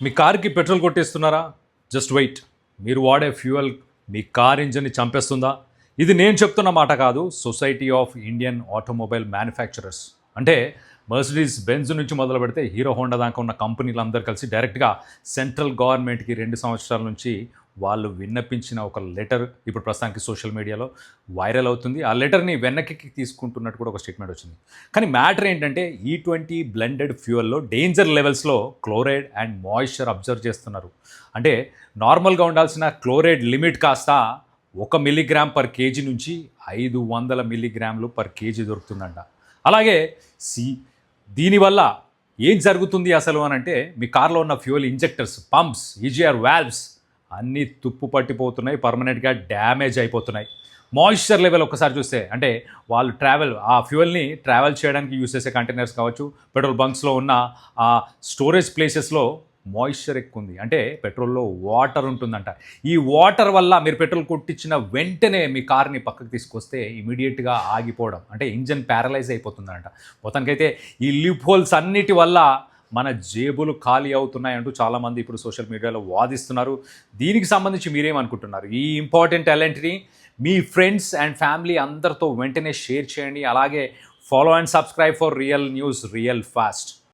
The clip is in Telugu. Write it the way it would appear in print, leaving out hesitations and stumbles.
మీ కార్కి పెట్రోల్ కొట్టేస్తున్నారా? Just wait. మీరు వాడే ఫ్యూయల్ మీ కార్ ఇంజన్ని చంపేస్తుందా? ఇది నేను చెప్తున్న మాట కాదు, society of Indian automobile manufacturers అంటే మర్సిడీస్ బెంజ్ నుంచి మొదలు పెడితే హీరో హోండా దాకా ఉన్న కంపెనీలు అందరూ కలిసి డైరెక్ట్గా సెంట్రల్ గవర్నమెంట్కి 2 సంవత్సరాల నుంచి వాళ్ళు విన్నపించిన ఒక లెటర్ ఇప్పుడు ప్రస్తుతానికి సోషల్ మీడియాలో వైరల్ అవుతుంది. ఆ లెటర్ని వెనక్కి తీసుకుంటున్నట్టు కూడా ఒక స్టేట్మెంట్ వచ్చింది. కానీ మ్యాటర్ ఏంటంటే E20 బ్లెండెడ్ ఫ్యూయల్లో డేంజర్ లెవెల్స్లో క్లోరైడ్ అండ్ మాయిశ్చర్ అబ్జర్వ్ చేస్తున్నారు. అంటే నార్మల్గా ఉండాల్సిన క్లోరైడ్ లిమిట్ కాస్త 1 మిల్లీగ్రామ్ పర్ కేజీ నుంచి 500 మిల్లీగ్రాములు పర్ కేజీ దొరుకుతుందంట. అలాగే దీనివల్ల ఏం జరుగుతుంది అసలు అని అంటే, మీ కార్లో ఉన్న fuel injectors, pumps, EGR valves అన్నీ తుప్పు పట్టిపోతున్నాయి, పర్మనెంట్గా డ్యామేజ్ అయిపోతున్నాయి. మాయిశ్చర్ లెవెల్ ఒక్కసారి చూస్తే అంటే వాళ్ళు ఆ ఫ్యూయల్ని ట్రావెల్ చేయడానికి యూస్ చేసే కంటైనర్స్ కావచ్చు, పెట్రోల్ బంక్స్లో ఉన్న ఆ స్టోరేజ్ ప్లేసెస్లో మాయిశ్చర్ ఎక్కువ ఉంది. అంటే పెట్రోల్లో వాటర్ ఉంటుందంట. ఈ వాటర్ వల్ల మీరు పెట్రోల్ కొట్టించిన వెంటనే మీ కార్ని పక్కకు తీసుకొస్తే ఇమీడియట్గా ఆగిపోవడం, అంటే ఇంజన్ ప్యారలైజ్ అయిపోతుందంట. మొత్తానికైతే ఈ లూప్ హోల్స్ అన్నిటి వల్ల మన జేబులు ఖాళీ అవుతున్నాయంటూ చాలామంది ఇప్పుడు సోషల్ మీడియాలో వాదిస్తున్నారు. దీనికి సంబంధించి మీరేమనుకుంటున్నారు? ఈ ఇంపార్టెంట్ టాలెంట్ని మీ ఫ్రెండ్స్ అండ్ ఫ్యామిలీ అందరితో వెంటనే షేర్ చేయండి. అలాగే follow and subscribe for real news real fast.